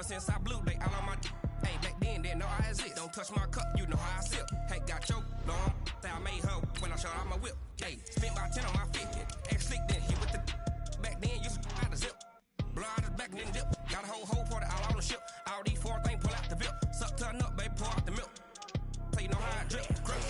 since I blew, they all on my hey, back then, didn't know I exist. Don't touch my cup, you know how I sip. Hey, got choked, long, say I made her when I showed out my whip. Hey, spent about 10 on my 50. Ex-slick, then hit with the back then, used to out the zip. Blow out his back and then dip. Got a whole pour it out on the ship. All these 4 things pull out the bip. Suck to a nut, baby, pour out the milk. So you know how I drip. Crush.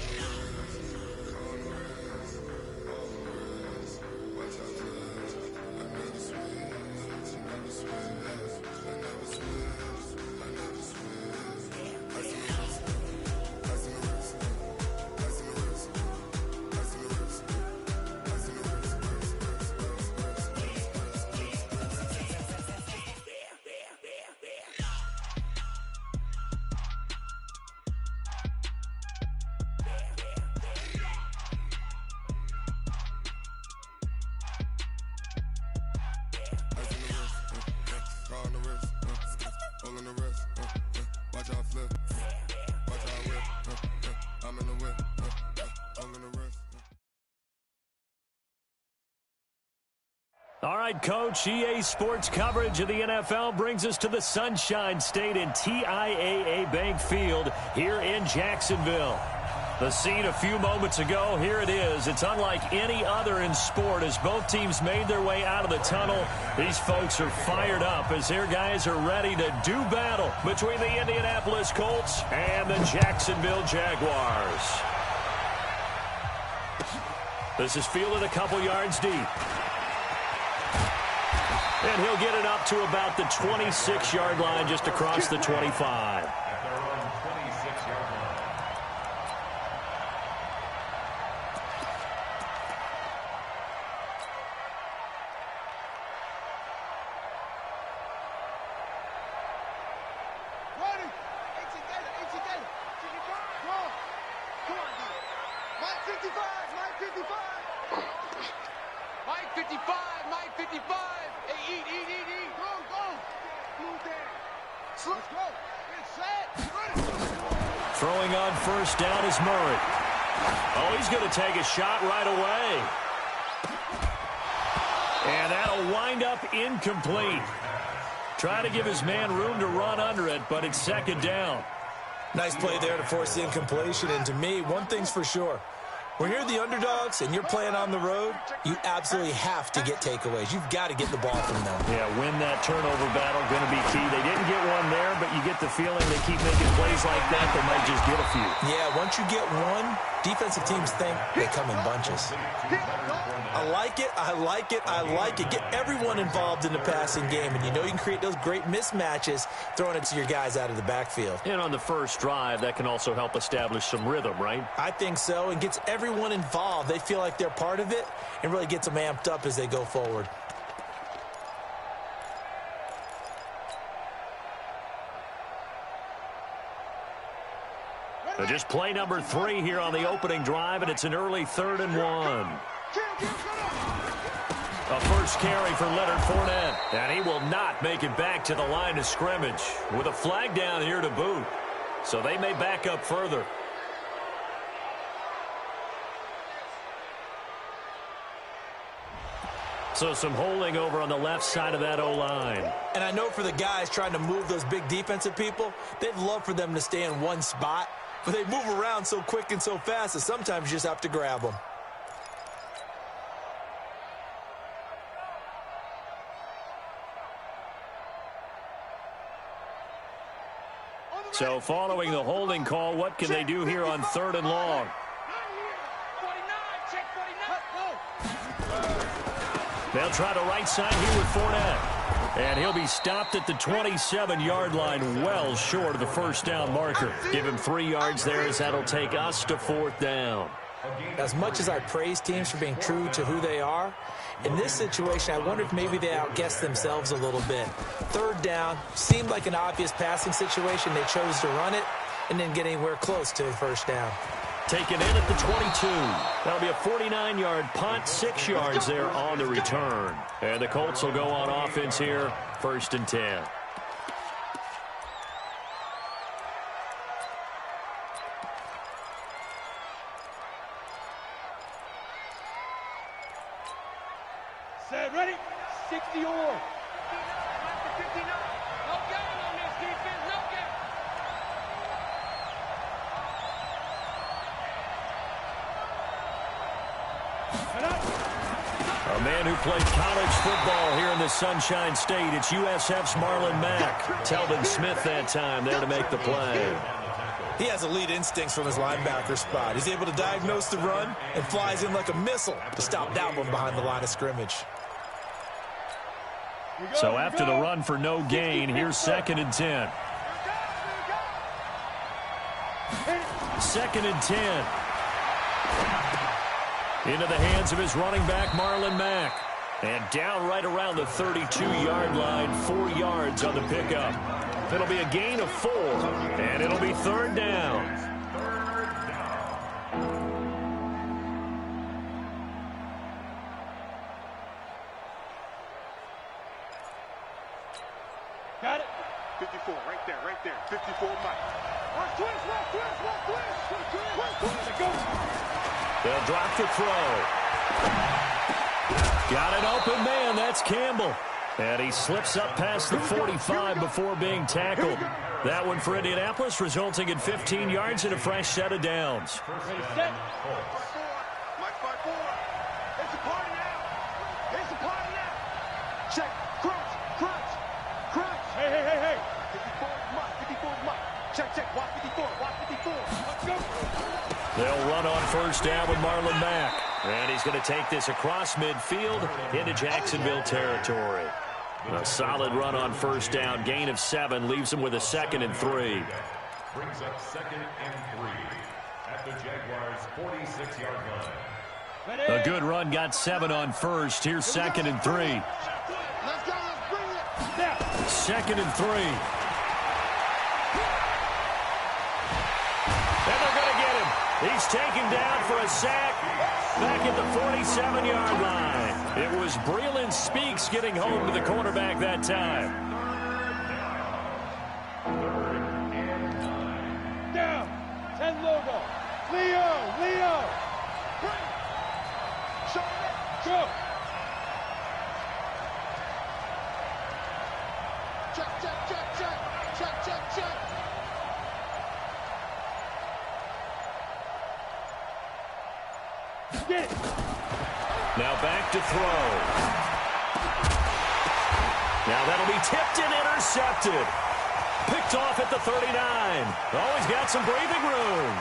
All right, Coach, EA Sports coverage of the NFL brings us to the Sunshine State in TIAA Bank Field here in Jacksonville. The scene a few moments ago, here it is. It's unlike any other in sport as both teams made their way out of the tunnel. These folks are fired up as their guys are ready to do battle between the Indianapolis Colts and the Jacksonville Jaguars. This is fielded a couple yards deep. And he'll get it up to about the 26-yard line just across the 25. Throwing on first down is Murray. Oh, he's going to take a shot right away. And that'll wind up incomplete. Try to give his man room to run under it, but it's second down. Nice play there to force the incompletion. And to me, one thing's for sure. When you're the underdogs and you're playing on the road, you absolutely have to get takeaways. You've got to get the ball from them. Yeah, win that turnover battle, going to be key. They didn't get one there, but you get the feeling they keep making plays like that, they might just get a few. Yeah, once you get one, defensive teams think they come in bunches. I like it, I like it, I like it. Get everyone involved in the passing game, and you know you can create those great mismatches throwing it to your guys out of the backfield. And on the first drive, that can also help establish some rhythm, right? I think so, and gets everyone involved. They feel like they're part of it and really gets them amped up as they go forward. So just play number 3 here on the opening drive, and it's an early 3rd and 1. A first carry for Leonard Fournette, and he will not make it back to the line of scrimmage with a flag down here to boot. So they may back up further. So some holding over on the left side of that O-line. And I know for the guys trying to move those big defensive people, they'd love for them to stay in one spot, but they move around so quick and so fast that sometimes you just have to grab them. So following the holding call, what can they do here on 3rd and long? They'll try the right side here with Fournette. And he'll be stopped at the 27-yard line, well short of the first down marker. Give him 3 yards there as that'll take us to 4th down. As much as I praise teams for being true to who they are, in this situation, I wonder if maybe they outguessed themselves a little bit. 3rd down, seemed like an obvious passing situation. They chose to run it and didn't get anywhere close to the first down. Taken in at the 22. That'll be a 49-yard punt, 6 yards there on the return. And the Colts will go on offense here, 1st and 10. Set, ready? 60 or. 59. No game on this. A man who played college football here in the Sunshine State. It's USF's Marlon Mack. Telvin Smith that time there to make the play. He has elite instincts from his linebacker spot. He's able to diagnose the run and flies in like a missile to stop that one behind the line of scrimmage. So after the run for no gain, here's 2nd and 10. 2nd and 10. Into the hands of his running back, Marlon Mack. And down right around the 32-yard line, 4 yards on the pickup. It'll be a gain of 4, and it'll be 3rd down. Got it. 54, right there, 54, Mike. Watch twist. They'll drop the throw. Got an open man. That's Campbell. And he slips up past the 45 before being tackled. That one for Indianapolis, resulting in 15 yards and a fresh set of downs. Ready, set. Mike 5-4. It's a party now. Check. Crunch. Hey. 54 is Mike. Check. Watch 54. Let's go. They'll run on 1st down with Marlon Mack. And he's going to take this across midfield into Jacksonville territory. A solid run on 1st down. Gain of 7 leaves him with a 2nd and 3. Brings up 2nd and 3 at the Jaguars' 46-yard line. A good run got 7 on 1st. Here's 2nd and 3. Let's go. Let's bring it. 2nd and 3. And they're going to get him. He's taken down for a sack back at the 47-yard line. It was Breland Speaks getting home to the cornerback that time. Down. 10 logo. Leo. Bring. Show it. Go. Check. Get it. Now back to throw. Now that'll be tipped and intercepted. Picked off at the 39. Always got some breathing room.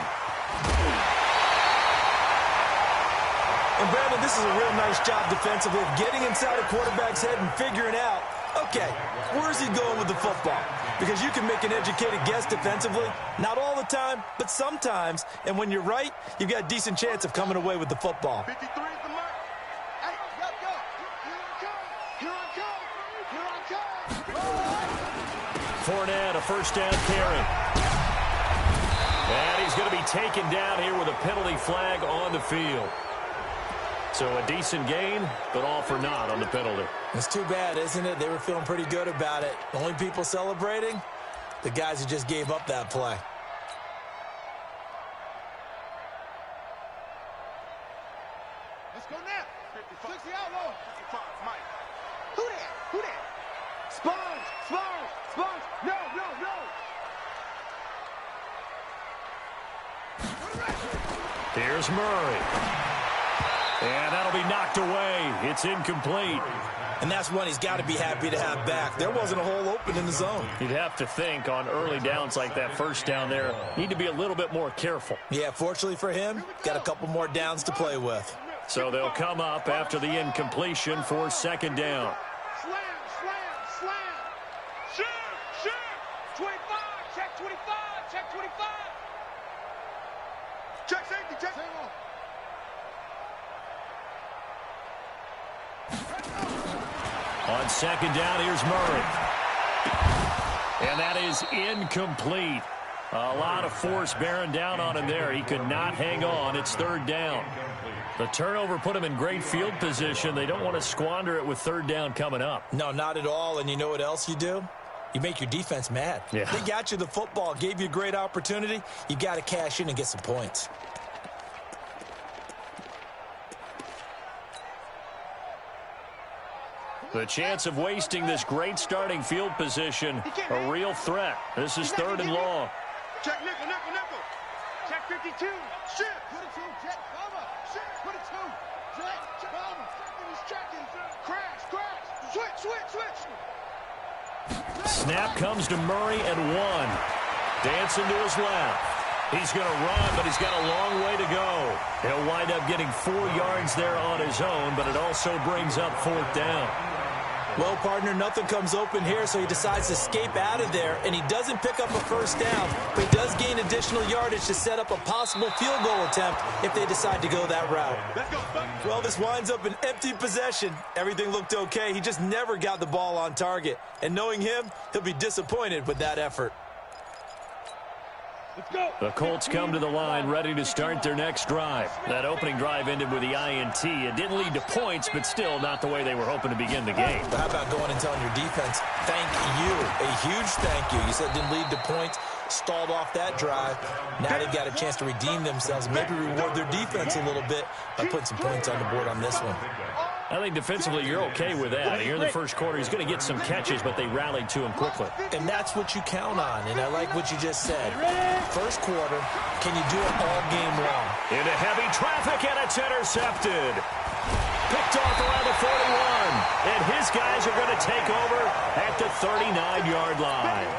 And Brandon, this is a real nice job defensively of getting inside a quarterback's head and figuring out, okay, where's he going with the football? Because you can make an educated guess defensively. Not all the time, but sometimes. And when you're right, you've got a decent chance of coming away with the football. 53 is the mark. Hey, go. Here I come. Fournette, a 1st down carry. And he's going to be taken down here with a penalty flag on the field. So a decent gain, but all for naught on the penalty. It's too bad, isn't it? They were feeling pretty good about it. The only people celebrating, the guys who just gave up that play. Let's go now. 60 outlaw. 55, Mike. Who that? Sponge. No. Here's Murray. And that'll be knocked away. It's incomplete. And that's one he's got to be happy to have back. There wasn't a hole open in the zone. You'd have to think on early downs like that 1st down there, need to be a little bit more careful. Yeah, fortunately for him, got a couple more downs to play with. So they'll come up after the incompletion for 2nd down. Slam. Shoot. 25. Check 25. Check safety. Check. On 2nd down, here's Murray. And that is incomplete. A lot of force bearing down on him there. He could not hang on. It's 3rd down. The turnover put him in great field position. They don't want to squander it with 3rd down coming up. No, not at all. And you know what else you do? You make your defense mad. Yeah. They got you the football, gave you a great opportunity. You got to cash in and get some points. The chance of wasting this great starting field position, a real threat. This is 3rd and long. Check nickel. Check 52. Shit. Put it to Jet. Cover. Shit. Put it to Jet. Cover. He's checking. Crash. Switch. Snap comes to Murray at 1. Dancing to his left. He's going to run, but he's got a long way to go. He'll wind up getting 4 yards there on his own, but it also brings up 4th down. Well, partner, nothing comes open here, so he decides to escape out of there, and he doesn't pick up a first down, but he does gain additional yardage to set up a possible field goal attempt if they decide to go that route. Well, this winds up an empty possession. Everything looked okay. He just never got the ball on target, and knowing him, he'll be disappointed with that effort. The Colts come to the line ready to start their next drive. That opening drive ended with the INT. It didn't lead to points, but still not the way they were hoping to begin the game. But how about going and telling your defense, thank you, a huge thank you. You said it didn't lead to points, stalled off that drive. Now they've got a chance to redeem themselves, maybe reward their defense a little bit by putting some points on the board on this one. I think defensively you're okay with that. Here in the first quarter, he's going to get some catches, but they rallied to him quickly. And that's what you count on, and I like what you just said. First quarter, can you do it all game long? Into heavy traffic, and it's intercepted. Picked off around the 41, and his guys are going to take over at the 39-yard line.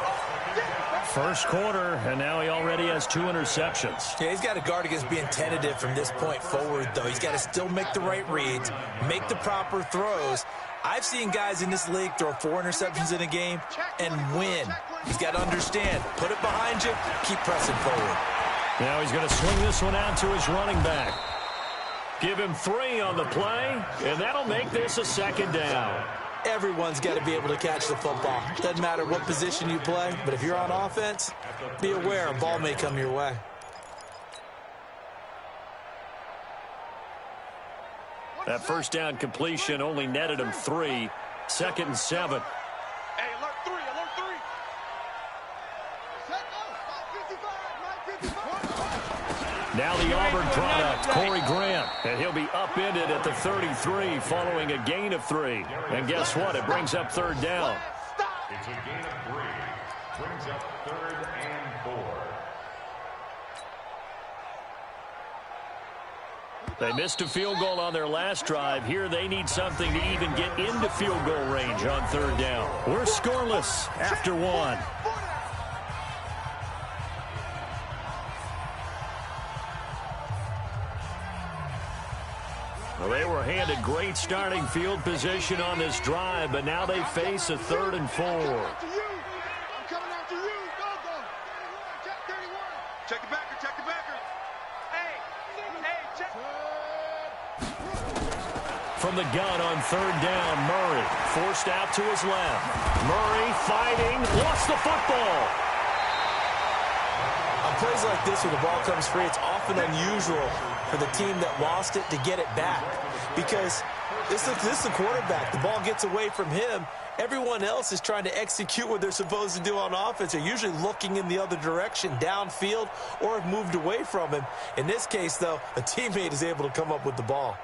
First quarter, and now he already has 2 interceptions. Yeah, he's got to guard against being tentative from this point forward, though. He's got to still make the right reads, make the proper throws. I've seen guys in this league throw 4 interceptions in a game and win. He's got to understand, put it behind you, keep pressing forward. Now he's going to swing this one out to his running back. Give him 3 on the play, and that'll make this a 2nd down. Everyone's got to be able to catch the football. Doesn't matter what position you play, but if you're on offense, be aware a ball may come your way. That first down completion only netted him 3. 2nd and 7. Hey, alert 3. Set go. 55. Now the Auburn product, Corey Grant, and he'll be upended at the 33 following a gain of 3. And guess what? It brings up 3rd down. It's a gain of 3. Brings up 3rd and 4. They missed a field goal on their last drive. Here they need something to even get into field goal range on 3rd down. We're scoreless after 1. Well, they were handed great starting field position on this drive, but now they face a 3rd and 4. I'm coming after you. Go. Check 31. Check the backer. Hey, check. From the gun on 3rd down, Murray forced out to his left. Murray fighting, lost the football. On plays like this where the ball comes free, it's often unusual for the team that lost it to get it back, because this is the quarterback. The ball gets away from him. Everyone else is trying to execute what they're supposed to do on offense. They're usually looking in the other direction, downfield, or have moved away from him. In this case, though, a teammate is able to come up with the ball.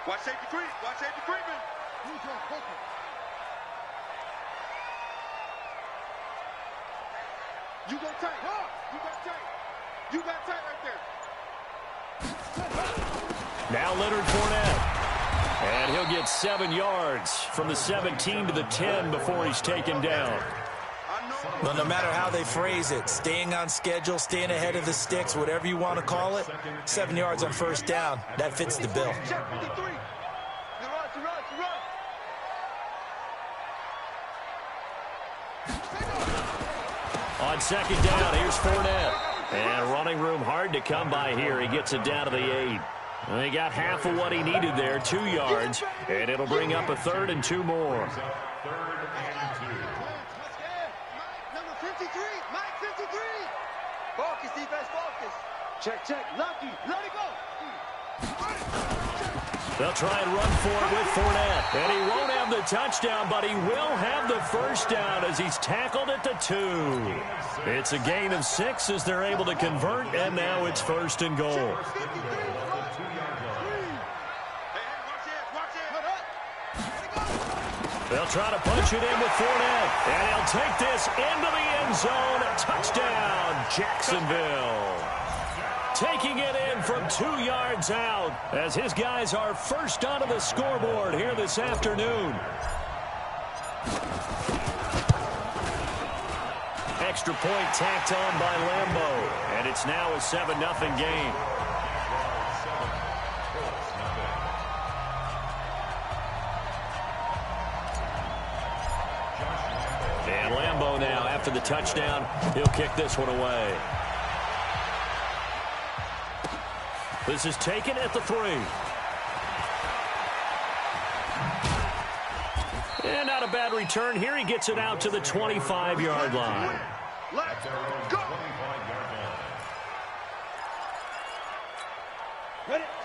Watch safety creep. Watch safety creeping. You go tight. You got tight right there. Now Leonard Fournette. And he'll get 7 yards from the 17 to the 10 before he's taken down. Well, no matter how they phrase it, staying on schedule, staying ahead of the sticks, whatever you want to call it, 7 yards on 1st down, that fits the bill. On 2nd down, here's Fournette. And running room hard to come by here. He gets it down to the 8. And he got half of what he needed there, 2 yards. And it'll bring up a 3rd and 2 more. Focus, defense, focus. Check. Lucky. Let it go. They'll try and run for it with Fournette. And he won't have the touchdown, but he will have the 1st down as he's tackled at the 2. It's a gain of 6 as they're able to convert, and now it's 1st and goal. They'll try to punch it in with Fournette. And he'll take this into the end zone. Touchdown, Jacksonville. Taking it in from 2 yards out as his guys are first onto the scoreboard here this afternoon. Extra point tacked on by Lambeau. And it's now a 7-0 game. And Lambeau now, after the touchdown, he'll kick this one away. This is taken at the 3. And not a bad return here. He gets it out to the 25-yard line. Let's go.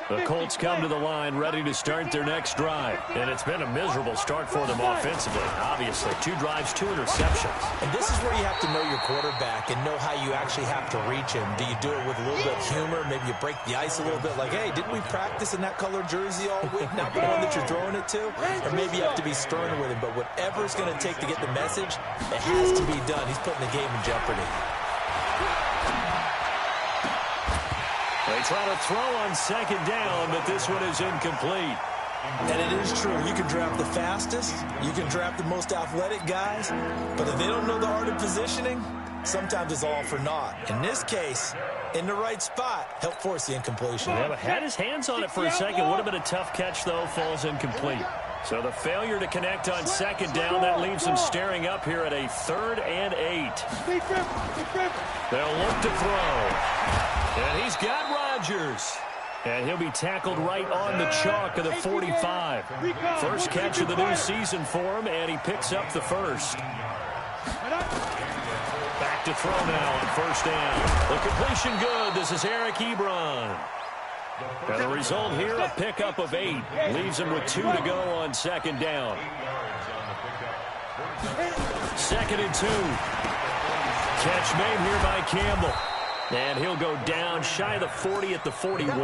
The Colts come to the line ready to start their next drive. And it's been a miserable start for them offensively. Obviously, 2 drives, 2 interceptions. And this is where you have to know your quarterback and know how you actually have to reach him. Do you do it with a little bit of humor? Maybe you break the ice a little bit like, hey, didn't we practice in that colored jersey all week? Not the one that you're throwing it to? Or maybe you have to be sterner with him. But whatever it's going to take to get the message, it has to be done. He's putting the game in jeopardy. They try to throw on second down, but this one is incomplete. And it is true. You can draft the fastest. You can draft the most athletic guys. But if they don't know the art of positioning, sometimes it's all for naught. In this case, in the right spot, help force the incompletion. Yeah, but had his hands on it for a second. Would have been a tough catch, though. Falls incomplete. So the failure to connect on second down, that leaves him staring up here at a 3rd and 8. They'll look to throw. And he's got Rodgers. And he'll be tackled right on the chalk of the 45. First catch of the new season for him, and he picks up the first. Back to throw now on first down. The completion good. This is Eric Ebron. And the result here, a pickup of 8. Leaves him with 2 to go on second down. 2nd and 2. Catch made here by Campbell. And he'll go down shy of the 40 at the 41.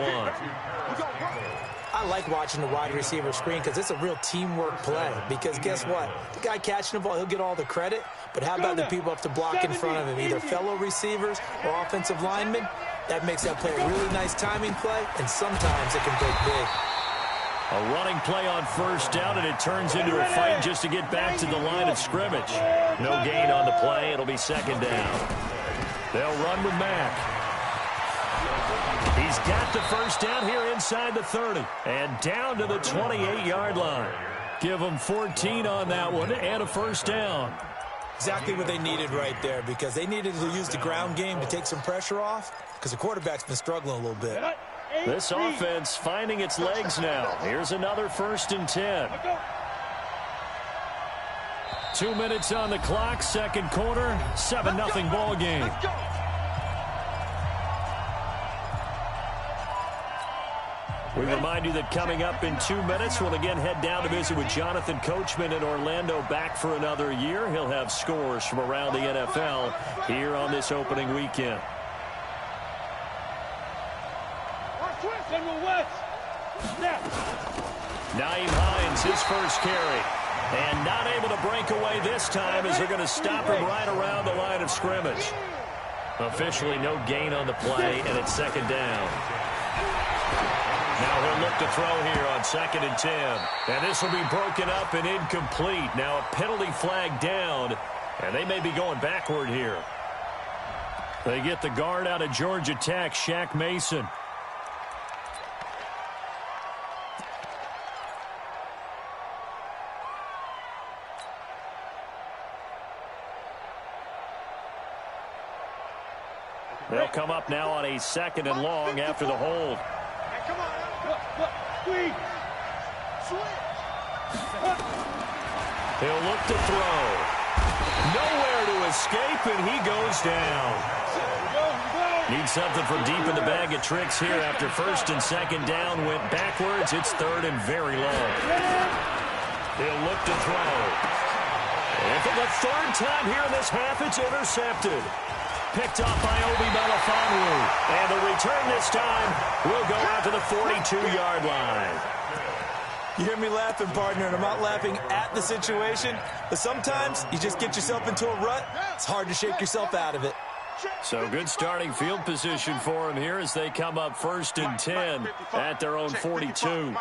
I like watching the wide receiver screen because it's a real teamwork play. Because guess what? The guy catching the ball, he'll get all the credit. But how about the people up to block in front of him, either fellow receivers or offensive linemen? That makes that play a really nice timing play, and sometimes it can break big. A running play on first down, and it turns into a fight just to get back to the line of scrimmage. No gain on the play. It'll be second down. They'll run with Mack. He's got the first down here inside the 30 and down to the 28-yard line. Give them 14 on that one and a first down. Exactly what they needed right there, because they needed to use the ground game to take some pressure off because the quarterback's been struggling a little bit. This offense finding its legs now. Here's another 1st and 10. 2 minutes on the clock, second quarter, 7-0 ball game. We remind you that coming up in 2 minutes, we'll again head down to visit with Jonathan Coachman in Orlando, back for another year. He'll have scores from around the NFL here on this opening weekend. Nyheim Hines, his first carry. And not able to break away this time as they're going to stop him right around the line of scrimmage. Officially no gain on the play, and it's second down. Now he'll look to throw here on 2nd and 10. And this will be broken up and incomplete. Now a penalty flag down, and they may be going backward here. They get the guard out of Georgia Tech, Shaq Mason. They'll come up now on a 2nd and long after the hold. Come on, squeeze. Switch. He'll look to throw. Nowhere to escape, and he goes down. Need something from deep in the bag of tricks here after 1st and 2nd down went backwards. It's 3rd and very long. He'll look to throw. And for the 3rd time here in this half, it's intercepted. Picked off by Obi Melifonwu. And the return this time will go out to the 42-yard line. You hear me laughing, partner, and I'm not laughing at the situation, but sometimes you just get yourself into a rut. It's hard to shake yourself out of it. So good starting field position for them here as they come up 1st and 10 at their own 42. 65,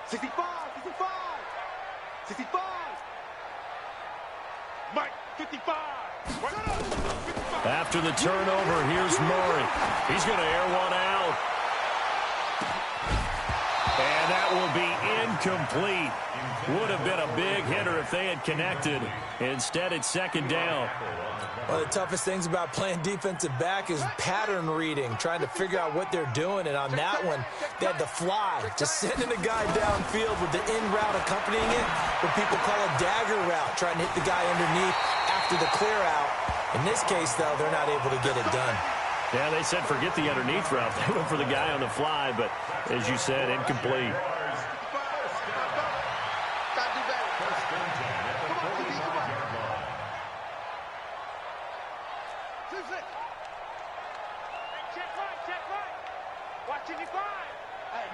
65, 65. Mike, 55. After the turnover, here's Murray. He's going to air one out. And that will be incomplete. Would have been a big hitter if they had connected. Instead, it's 2nd down. One of the toughest things about playing defensive back is pattern reading, trying to figure out what they're doing. And on that one, they had the fly, just sending a guy downfield with the in route accompanying it, what people call a dagger route, trying to hit the guy underneath after the clear out. In this case, though, they're not able to get it done. Yeah, they said forget the underneath route. They went for the guy on the fly, but as you said, incomplete.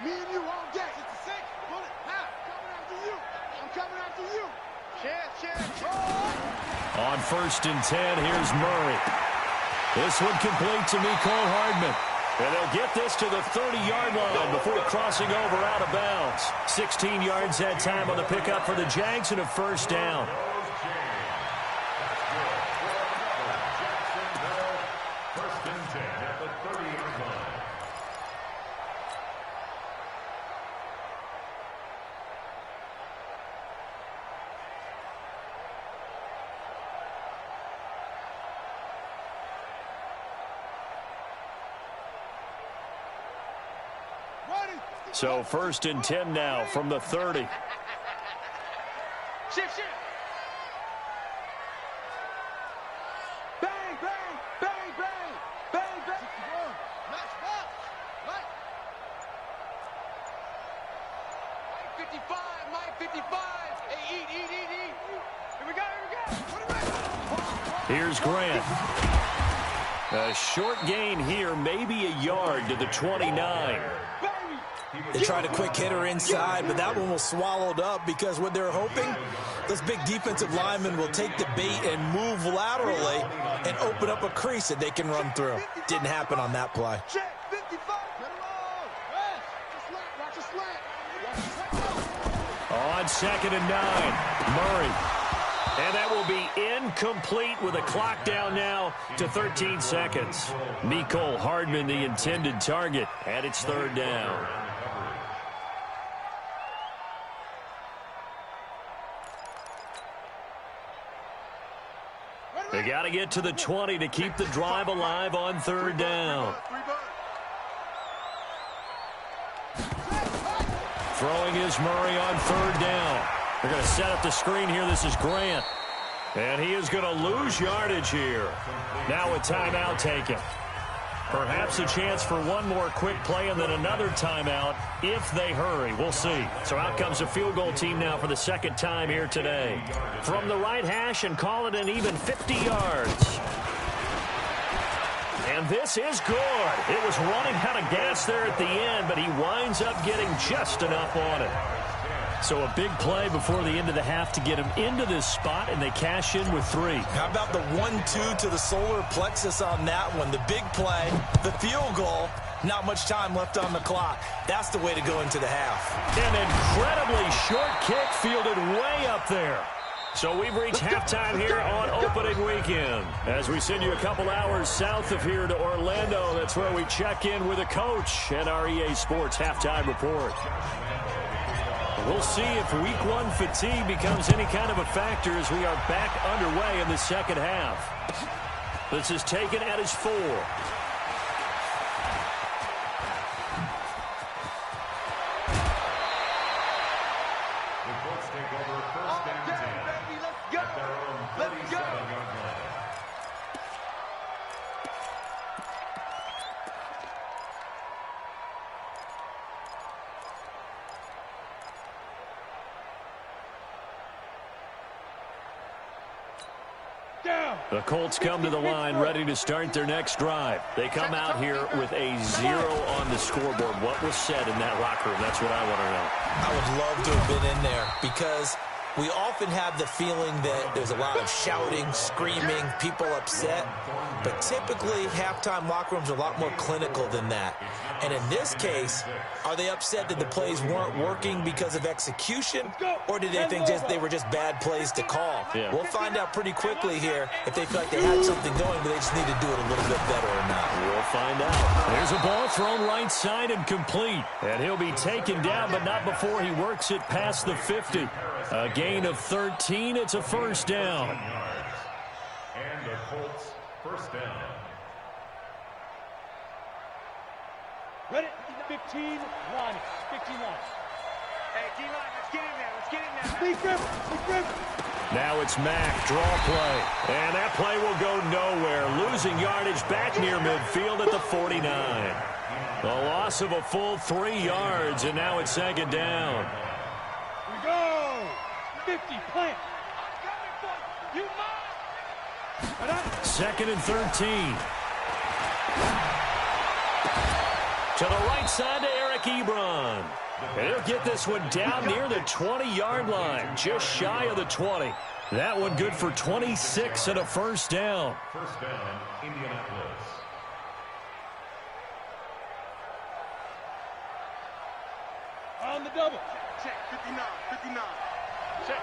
Me and you on deck. It's the six. Bullet. Now, coming after you. I'm coming after you. Cheers. On 1st and 10, here's Murray. This one complete to Nicole Hardman. And they'll get this to the 30-yard line before crossing over out of bounds. 16 yards that time on the pickup for the Jags and a 1st down. So 1st and 10 now from the 30. Shift. Bang. Nice ball. Right. Mike 55. Mike 55. Hey, eat. Here we go. Here's Grant. A short gain here, maybe a yard to the 29. They tried a quick hitter inside, but that one was swallowed up because what they're hoping, this big defensive lineman will take the bait and move laterally and open up a crease that they can run through. Didn't happen on that play. On 2nd and 9, Murray. And that will be incomplete with a clock down now to 13 seconds. Nicole Hardman, the intended target, and it's 3rd down. They got to get to the 20 to keep the drive alive on 3rd down. Throwing is Murray on 3rd down. They're going to set up the screen here. This is Grant. And he is going to lose yardage here. Now a timeout taken. Perhaps a chance for one more quick play and then another timeout if they hurry. We'll see. So out comes a field goal team now for the 2nd time here today. From the right hash and call it an even 50 yards. And this is good. It was running out of gas there at the end, but he winds up getting just enough on it. So a big play before the end of the half to get him into this spot, and they cash in with 3. How about the 1-2 to the solar plexus on that one? The big play, the field goal, not much time left on the clock. That's the way to go into the half. An incredibly short kick fielded way up there. So we've reached halftime here on opening weekend. As we send you a couple hours south of here to Orlando, that's where we check in with a coach and our EA Sports halftime report. We'll see if week 1 fatigue becomes any kind of a factor as we are back underway in the 2nd half. This is taken at his 4. The Colts come to the line ready to start their next drive. They come out here with a 0 on the scoreboard. What was said in that locker room? That's what I want to know. I would love to have been in there because we often have the feeling that there's a lot of shouting, screaming, people upset. But typically, halftime locker rooms are a lot more clinical than that. And in this case, are they upset that the plays weren't working because of execution? Or did they think they were just bad plays to call? Yeah. We'll find out pretty quickly here if they feel like they had something going, but they just need to do it a little bit better or not. We'll find out. There's a ball thrown right side and complete. And he'll be taken down, but not before he works it past the 50. A gain of 13. It's a first down. And the Colts first down. Ready? 15 line. 15 line. Hey, D-line, let's get in there. Let's get in there. Big grip. Now it's Mack, draw play. And that play will go nowhere. Losing yardage back near midfield at the 49. The loss of a full 3 yards, and now it's second down. We go. 50, plant. You must. Second and 13. To the right side to Eric Ebron. And he'll get this one down near the 20-yard line, just shy of the 20. That one good for 26 and a first down. First down, Indianapolis. On the double. Check, 59. Check.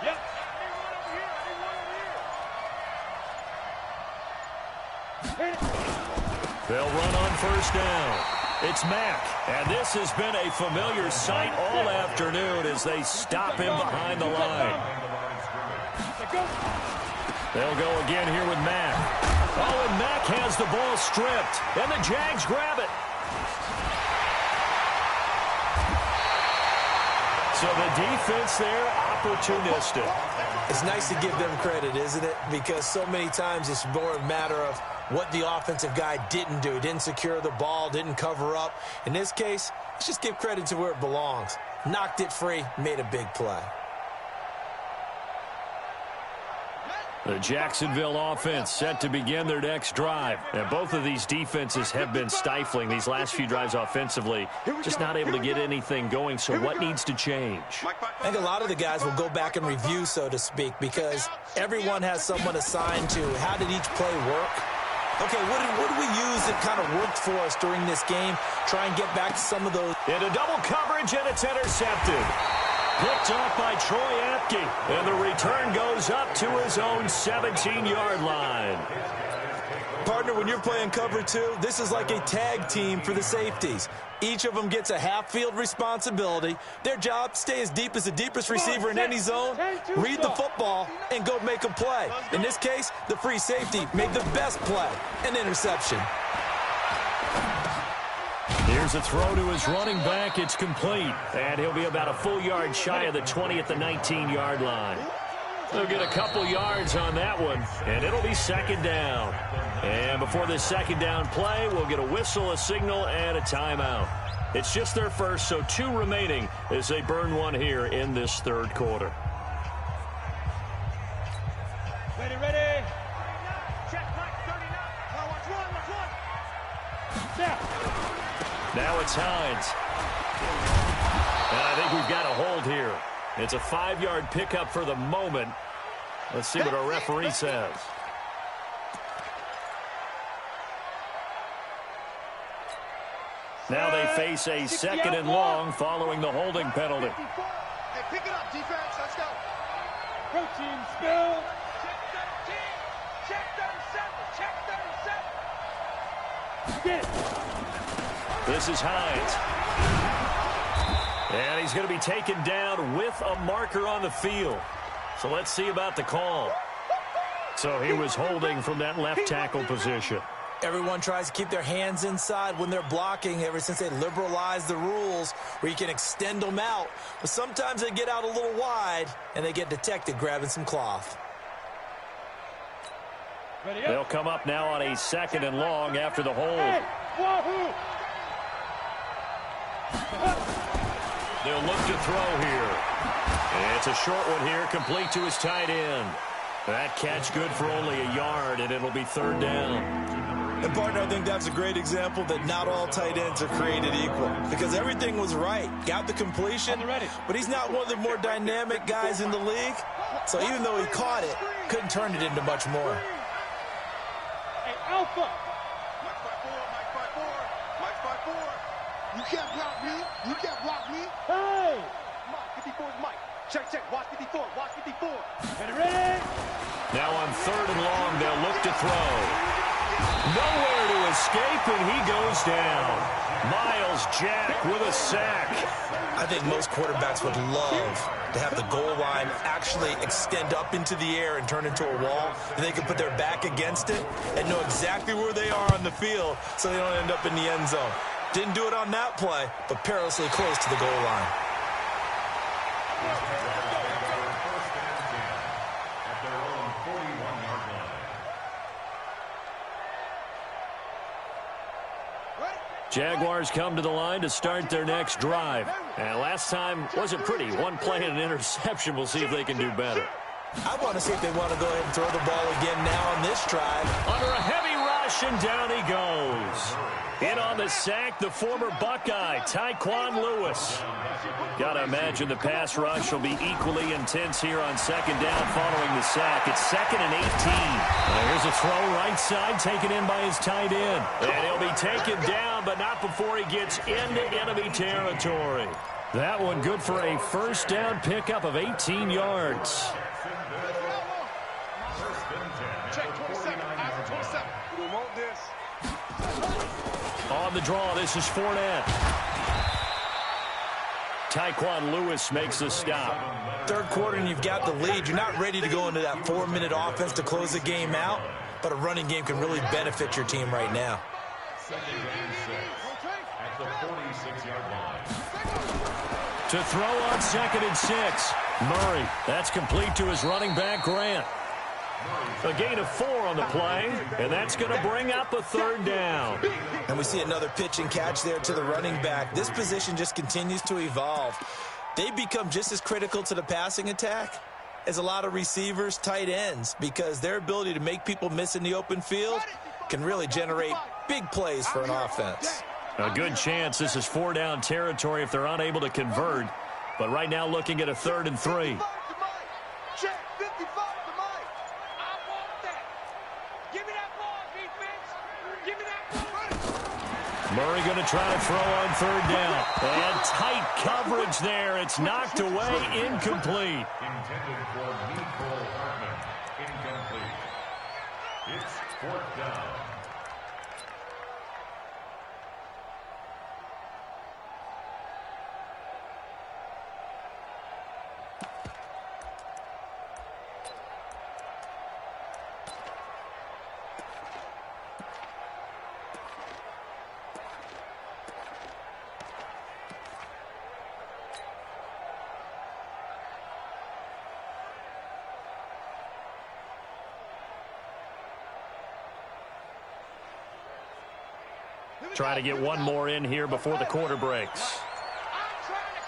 Yep. They'll run on first down. It's Mack, and this has been a familiar sight all afternoon as they stop him behind the line. They'll go again here with Mack. Oh, and Mack has the ball stripped, and the Jags grab it. So the defense there, opportunistic. It's nice to give them credit, isn't it? Because so many times it's more a matter of what the offensive guy didn't do. Didn't secure the ball, didn't cover up. In this case, let's just give credit to where it belongs. Knocked it free, made a big play. The Jacksonville offense set to begin their next drive. And both of these defenses have been stifling these last few drives offensively. Just not able to get anything going, so what needs to change? I think a lot of the guys will go back and review, so to speak, because everyone has someone assigned to how did each play work. Okay, what did we use that kind of worked for us during this game? Try and get back to some of those. Into double coverage, and it's intercepted. Picked off by Troy Apke, and the return goes up to his own 17-yard line. Partner, when you're playing cover two, this is like a tag team for the safeties. Each of them gets a half-field responsibility. Their job, stay as deep as the deepest receiver in any zone, read the football, and go make a play. In this case, the free safety made the best play, an interception. Here's a throw to his running back. It's complete. And he'll be about a full yard shy of the 20 at the 19-yard line. They'll get a couple yards on that one, and it'll be second down. And before this second down play, we'll get a whistle, a signal, and a timeout. It's just their first, so 2 remaining as they burn one here in this third quarter. Ready. Check, Mike, 39. Watch one. Yeah. Now it's Hines. And I think we've got a hold here. It's a 5-yard pickup for the moment. Let's see what our referee says. Now they face a second and long following the holding penalty. Hey, pick it up, defense. Let's go. Protein spill. Check 37. Get it. This is Hines. And he's going to be taken down with a marker on the field. So let's see about the call. So he was holding from that left tackle position. Everyone tries to keep their hands inside when they're blocking ever since they liberalized the rules where you can extend them out. But sometimes they get out a little wide and they get detected grabbing some cloth. They'll come up now on a second and long after the hold. Hey, wahoo! They'll look to throw here. And it's a short one here, complete to his tight end. That catch good for only a yard, and it'll be third down. And, partner, I think that's a great example that not all tight ends are created equal, because everything was right. Got the completion, but he's not one of the more dynamic guys in the league. So even though he caught it, couldn't turn it into much more. Hey, Alpha. Mike 5-4, Mike 5-4, Mike 5-4. You can't block me. You can't block me. Hey. Mike, 54 is Mike. Check, check. Watch 54. Watch 54. Ready? Now on third and long, they'll look to throw. Nowhere to escape, and he goes down. Miles Jack with a sack. I think most quarterbacks would love to have the goal line actually extend up into the air and turn into a wall, and they can put their back against it and know exactly where they are on the field so they don't end up in the end zone. Didn't do it on that play, but perilously close to the goal line. Jaguars come to the line to start their next drive. And last time wasn't pretty. One play and an interception. We'll see if they can do better. I want to see if they want to go ahead and throw the ball again now on this drive. Under a heavy rush, and down he goes. In on the sack, the former Buckeye, Tyquan Lewis. Gotta imagine the pass rush will be equally intense here on second down following the sack. It's 2nd and 18. There's a throw right side taken in by his tight end. And he'll be taken down, but not before he gets into enemy territory. That one good for a first down pickup of 18 yards. Check 27. After 27. We want this. On the draw, this is Fournette. Tyquan Lewis makes the stop. Third quarter and you've got the lead. You're not ready to go into that 4-minute offense to close the game out, but a running game can really benefit your team right now. 2nd and 6 at the 46-yard line. To throw on 2nd and 6. Murray, that's complete to his running back, Grant. A gain of 4 on the play, and that's going to bring up a third down. And we see another pitch and catch there to the running back. This position just continues to evolve. They become just as critical to the passing attack as a lot of receivers, tight ends, because their ability to make people miss in the open field can really generate big plays for an offense. A good chance this is 4-down territory if they're unable to convert. But right now looking at a 3rd and 3. Check 55 to Mike. I want that. Give me that ball, defense. Give me that ball. Murray going to try to throw on 3rd down. And tight coverage there. It's knocked away, incomplete. Intended for Nicole Hartman. Incomplete. It's 4th down. Try to get one more in here before the quarter breaks. I'm trying to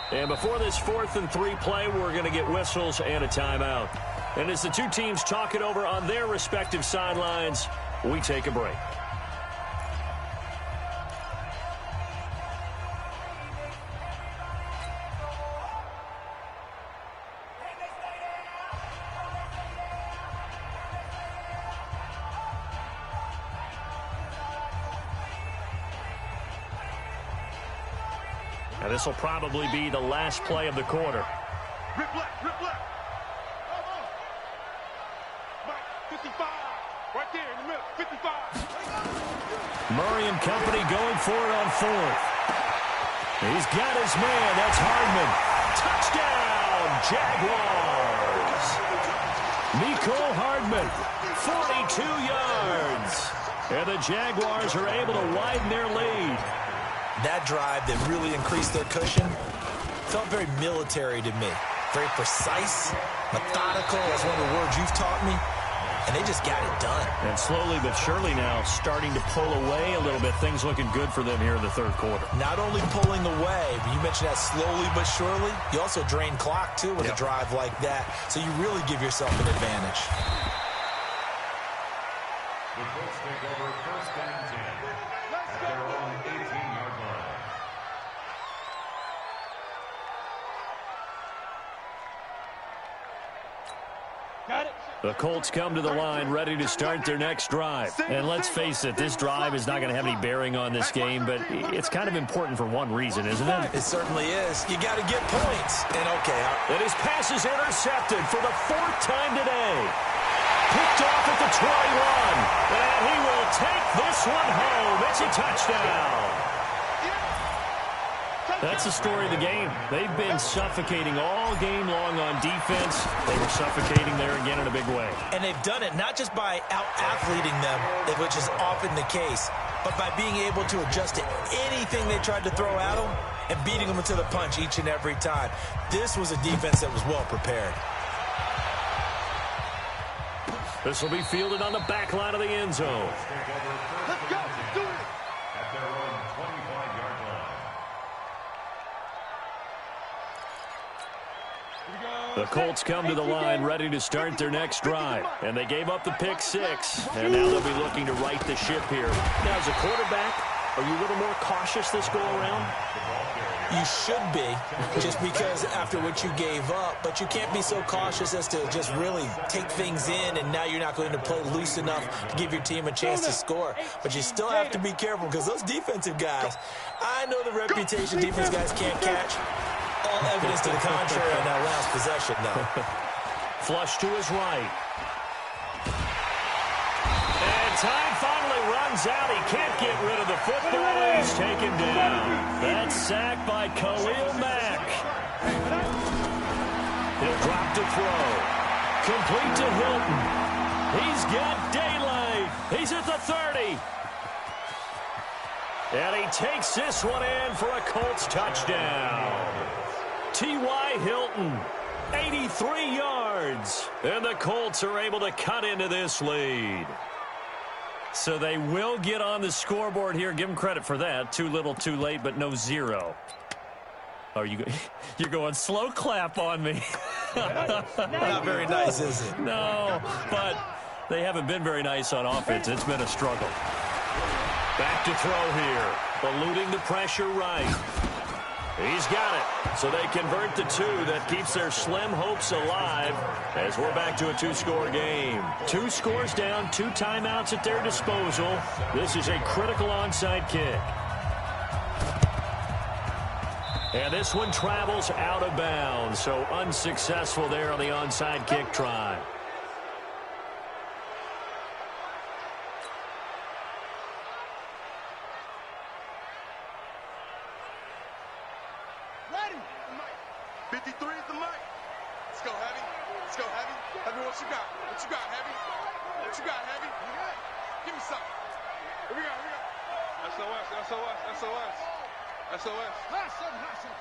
collect. And before this 4th and 3 play, we're going to get whistles and a timeout. And as the two teams talk it over on their respective sidelines, we take a break. And this will probably be the last play of the quarter. Rip left, rip left. Mike, 55. Right there in the middle, 55. Murray and company going for it on 4th. He's got his man. That's Hardman. Touchdown, Jaguars. Nicole Hardman, 42 yards. And the Jaguars are able to widen their lead. That drive that really increased their cushion felt very military to me. Very precise, methodical, that's one of the words you've taught me. and they just got it done. And slowly but surely now starting to pull away a little bit. Things looking good for them here in the third quarter. Not only pulling away, but you mentioned that slowly but surely. You also drain clock, too, with a drive like that. So you really give yourself an advantage. The Colts take over first and 10 at their own 18-yard line. Got it. The Colts come to the line ready to start their next drive. And let's face it, this drive is not going to have any bearing on this game, but it's kind of important for one reason, isn't it? It certainly is. You got to get points. And, okay. And his pass is intercepted for the 4th time today. Picked off at the 21. And he will take this one home. It's a touchdown. That's the story of the game. They've been suffocating all game long on defense. They were suffocating there again in a big way. And they've done it not just by out-athleting them, which is often the case, but by being able to adjust to anything they tried to throw at them and beating them to the punch each and every time. This was a defense that was well prepared. This will be fielded on the back line of the end zone. Let's go. Do it. At their own 25-yard line. The Colts come to the line ready to start their next drive. And they gave up the pick 6. And now they'll be looking to right the ship here. Now, as a quarterback, are you a little more cautious this go-around? You should be, just because after what you gave up. But you can't be so cautious as to just really take things in, and now you're not going to play loose enough to give your team a chance to score. But you still have to be careful, because those defensive guys, I know the reputation defense guys can't catch. All evidence to the contrary on that last possession, though. Flush to his right. And time finally runs out. He can't get rid of the football. He's taken down. That's sacked by Khalil Mack. He'll drop to throw. Complete to Hilton. He's got daylight. He's at the 30. And he takes this one in for a Colts touchdown. T.Y. Hilton, 83 yards. And the Colts are able to cut into this lead. So they will get on the scoreboard here. Give them credit for that. Too little, too late, but no 0. Are you? You're going slow clap on me. Not very nice, is it? No, but they haven't been very nice on offense. It's been a struggle. Back to throw here. Eluding the pressure right. He's got it. So they convert the 2. That keeps their slim hopes alive as we're back to a 2-score game. 2 scores down, 2 timeouts at their disposal. This is a critical onside kick. And this one travels out of bounds. So unsuccessful there on the onside kick try. Ready. 53 is the mic. Let's go, Heavy. Let's go, Heavy. Heavy, what you got? What you got, Heavy? What you got, Heavy? Give me something. Here we go, here we go. SOS, SOS, SOS. SOS. Hot something, hot something.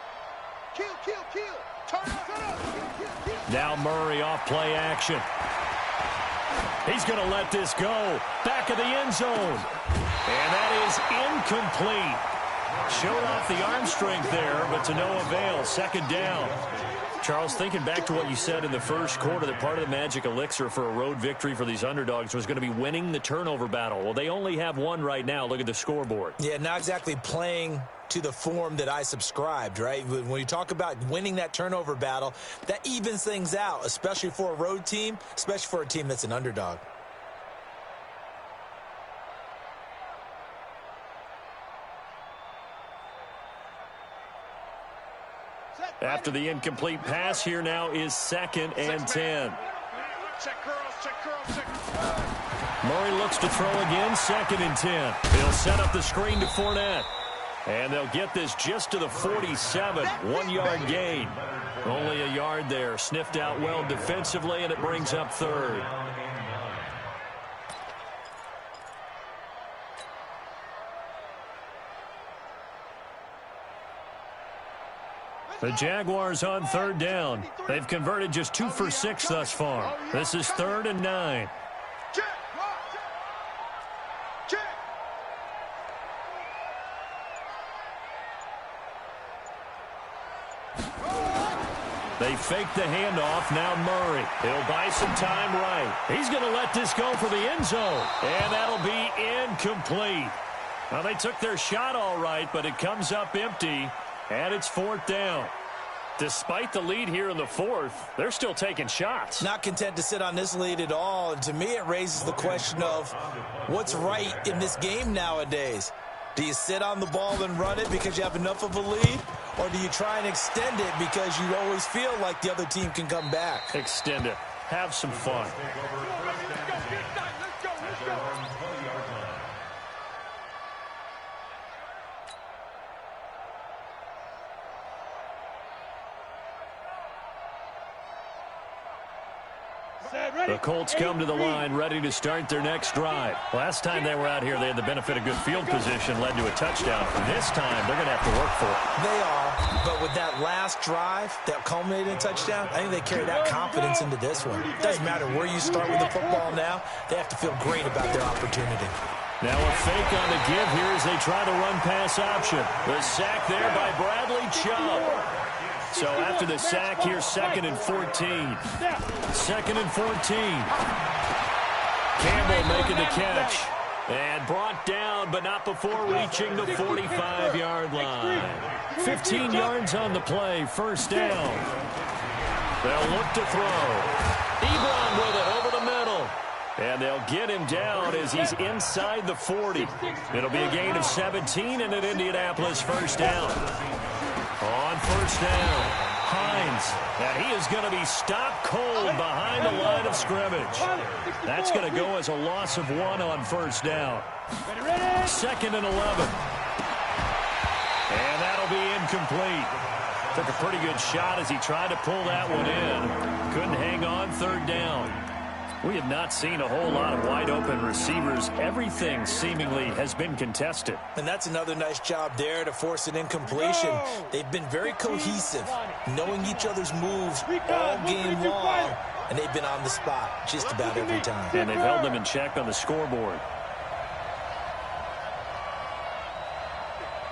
Kill, kill, kill. Turn up, turn up. Kill, kill, kill. Now Murray off play action. He's going to let this go. Back of the end zone. And that is incomplete. Showed off the arm strength there, but to no avail. Second down. Charles, thinking back to what you said in the first quarter, that part of the magic elixir for a road victory for these underdogs was going to be winning the turnover battle. Well, they only have one right now. Look at the scoreboard. Yeah, not exactly playing to the form that I subscribed, right? When you talk about winning that turnover battle, that evens things out, especially for a road team, especially for a team that's an underdog. After the incomplete pass, here now is 2nd and 10. Check curls, check curls, check. Murray looks to throw again, 2nd and 10. He'll set up the screen to Fournette. And they'll get this just to the 47, 1-yard gain. Only a yard there, sniffed out well defensively, and it brings up 3rd. The Jaguars on 3rd down. They've converted just 2 for 6 thus far. This is 3rd and 9. They fake the handoff. Now Murray. He'll buy some time right. He's going to let this go for the end zone. And that'll be incomplete. Well, they took their shot all right, but it comes up empty, and it's 4th down. Despite the lead here in the 4th, they're still taking shots. Not content to sit on this lead at all. And to me, it raises the question of what's right in this game nowadays. Do you sit on the ball and run it because you have enough of a lead? Or do you try and extend it because you always feel like the other team can come back? Extend it. Have some fun. The Colts come to the line ready to start their next drive. Last time they were out here, they had the benefit of good field position, led to a touchdown. This time, they're going to have to work for it. They are, but with that last drive that culminated in a touchdown, I think they carry that confidence into this one. It doesn't matter where you start with the football now. They have to feel great about their opportunity. Now a fake on the give here as they try to run pass option. The sack there by Bradley Chubb. So after the sack here, 2nd and 14. 2nd and 14. Campbell making the catch. And brought down, but not before reaching the 45-yard line. 15 yards on the play, 1st down. They'll look to throw. Ebron with it over the middle. And they'll get him down as he's inside the 40. It'll be a gain of 17 and an Indianapolis 1st down. On 1st down, Hines, and he is going to be stopped cold behind the line of scrimmage. That's going to go as a loss of 1 on 1st down. 2nd and 11. And that'll be incomplete. Took a pretty good shot as he tried to pull that one in. Couldn't hang on 3rd down. We have not seen a whole lot of wide-open receivers. Everything seemingly has been contested. And that's another nice job there to force an incompletion. They've been very cohesive, knowing each other's moves all game long, and they've been on the spot just about every time. And they've held them in check on the scoreboard.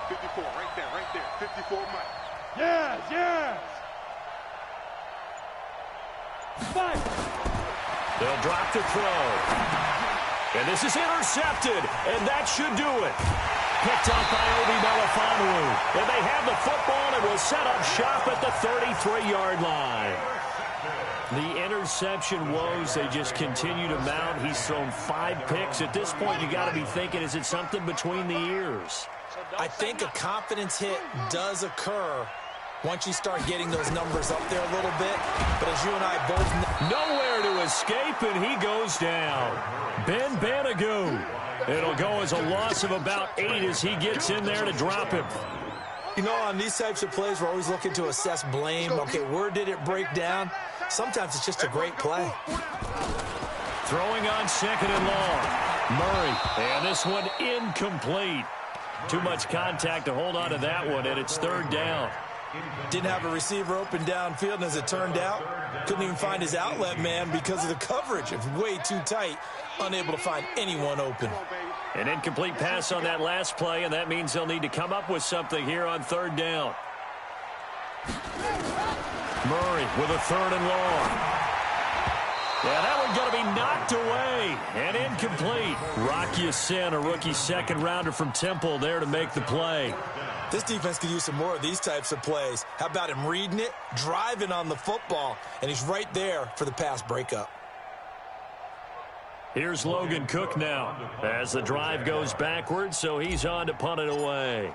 54, right there, 54, Mike. Yes, yes. 5. They'll drop the throw. And this is intercepted, and that should do it. Picked up by Obi Melifonwu. And they have the football and will set up shop at the 33-yard line. The interception woes, they just continue to mount. He's thrown 5 picks. At this point, you got to be thinking, is it something between the ears? I think a confidence hit does occur once you start getting those numbers up there a little bit. But as you and I both know, nowhere to escape, and he goes down. Ben Banagoo. It'll go as a loss of about 8 as he gets in there to drop him. you know, on these types of plays, we're always looking to assess blame. Okay, where did it break down? Sometimes it's just a great play. Throwing on 2nd and long. Murray, and this one incomplete. Too much contact to hold on to that one, and it's 3rd down. Didn't have a receiver open downfield, and as it turned out, couldn't even find his outlet man because of the coverage. It's way too tight, unable to find anyone open. An incomplete pass on that last play, and that means they'll need to come up with something here on 3rd down. Murray with a 3rd and long. Yeah, that one's going to be knocked away and incomplete. Rock Ya-Sin, a rookie 2nd rounder from Temple, there to make the play. This defense could use some more of these types of plays. How about him reading it, driving on the football, and he's right there for the pass breakup. Here's Logan Cook now as the drive goes backwards, so he's on to punt it away.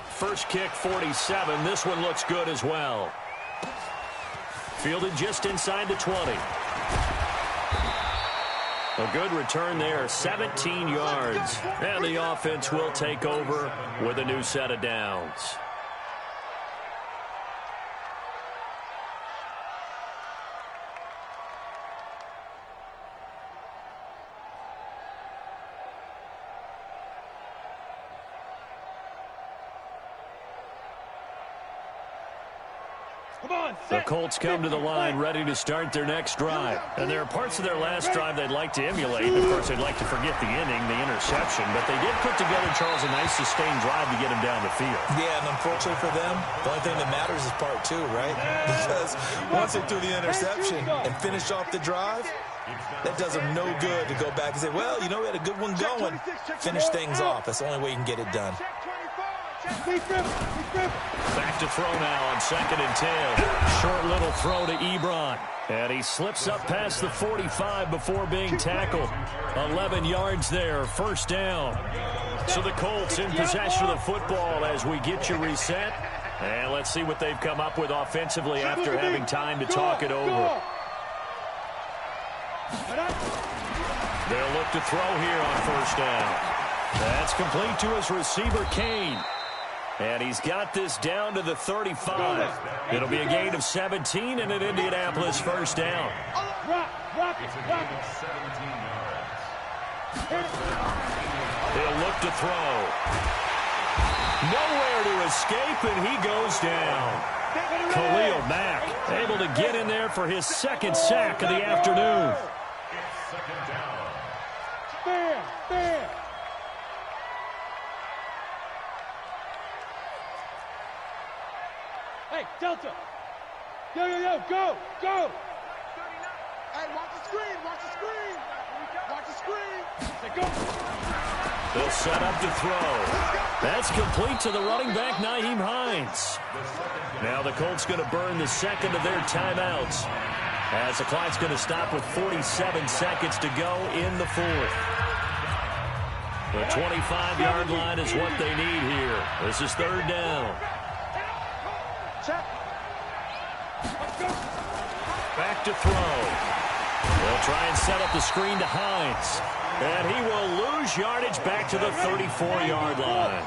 First kick, 47. This one looks good as well. Fielded just inside the 20. A good return there, 17 yards. And the offense will take over with a new set of downs. The Colts come to the line ready to start their next drive. And there are parts of their last drive they'd like to emulate. Of course, they'd like to forget the inning, the interception. But they did put together, Charles, a nice sustained drive to get him down the field. Yeah, and unfortunately for them, the only thing that matters is part two, right? Because once they threw the interception and finished off the drive, that does them no good to go back and say, well, you know, we had a good one going. Finish things off. That's the only way you can get it done. Back to throw now on 2nd and 10. Short little throw to Ebron. And he slips up past the 45 before being tackled. 11 yards there, first down. So the Colts in possession of the football as we get you reset. And let's see what they've come up with offensively after having time to talk it over. They'll look to throw here on first down. That's complete to his receiver, Kane. And he's got this down to the 35. It'll be a gain of 17 and an Indianapolis first down. It's a gain of 17 yards. He'll look to throw. Nowhere to escape, and he goes down. Khalil Mack able to get in there for his second sack of the afternoon. It's second down. Fair. Hey, Delta. Yo, go. Hey, watch the screen. Watch the screen. Say go. They'll set up to throw. That's complete to the running back, Nyheim Hines. Now the Colts going to burn the second of their timeouts, as the clock's going to stop with 47 seconds to go in the fourth. The 25-yard line is what they need here. This is third down. Back to throw. They'll try and set up the screen to Hines. And he will lose yardage back to the 34-yard line.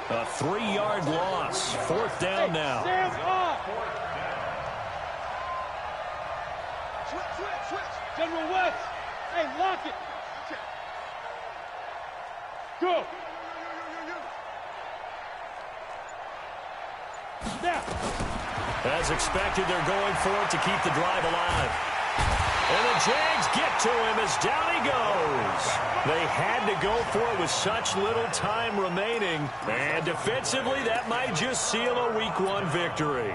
A 3-yard loss. Fourth down now. Switch. General West. Hey, lock it. Go. Now. As expected, they're going for it to keep the drive alive. And the Jags get to him as down he goes. They had to go for it with such little time remaining. And defensively, that might just seal a Week 1 victory.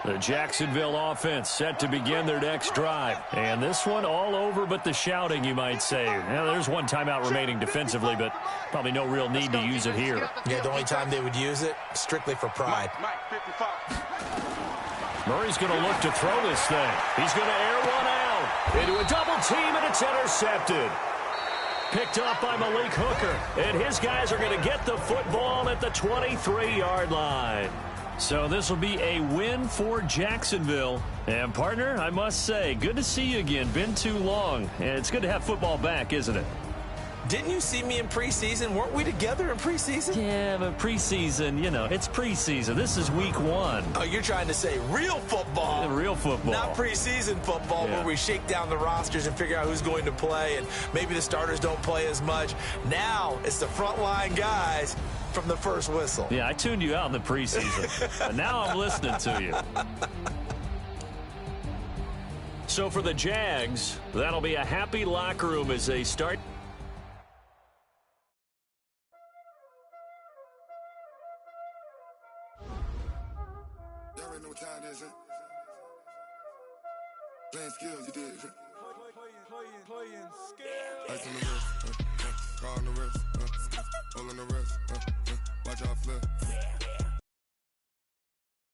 The Jacksonville offense set to begin their next drive. And this one all over but the shouting, you might say. Now, there's one timeout remaining defensively, but probably no real need to use it here. Yeah, the only time they would use it, strictly for pride. Murray's going to look to throw this thing. He's going to air one out into a double team, and it's intercepted. Picked up by Malik Hooker. And his guys are going to get the football at the 23-yard line. So this will be a win for Jacksonville. And, partner, I must say, good to see you again. Been too long. And it's good to have football back, isn't it? Didn't you see me in preseason? Weren't we together in preseason? Yeah, but preseason, you know, it's preseason. This is Week 1. Oh, you're trying to say real football. Yeah, real football. Not preseason football, where we shake down the rosters and figure out who's going to play, and maybe the starters don't play as much. Now it's the frontline guys from the first whistle. Yeah, I tuned you out in the preseason. But now I'm listening to you. So for the Jags, that'll be a happy locker room as they start. Y'all already know what time it is, huh? Playing skills, you did. Playing skills. Ice on the wrist, car on the wrist, hole in the wrist, watch out flip.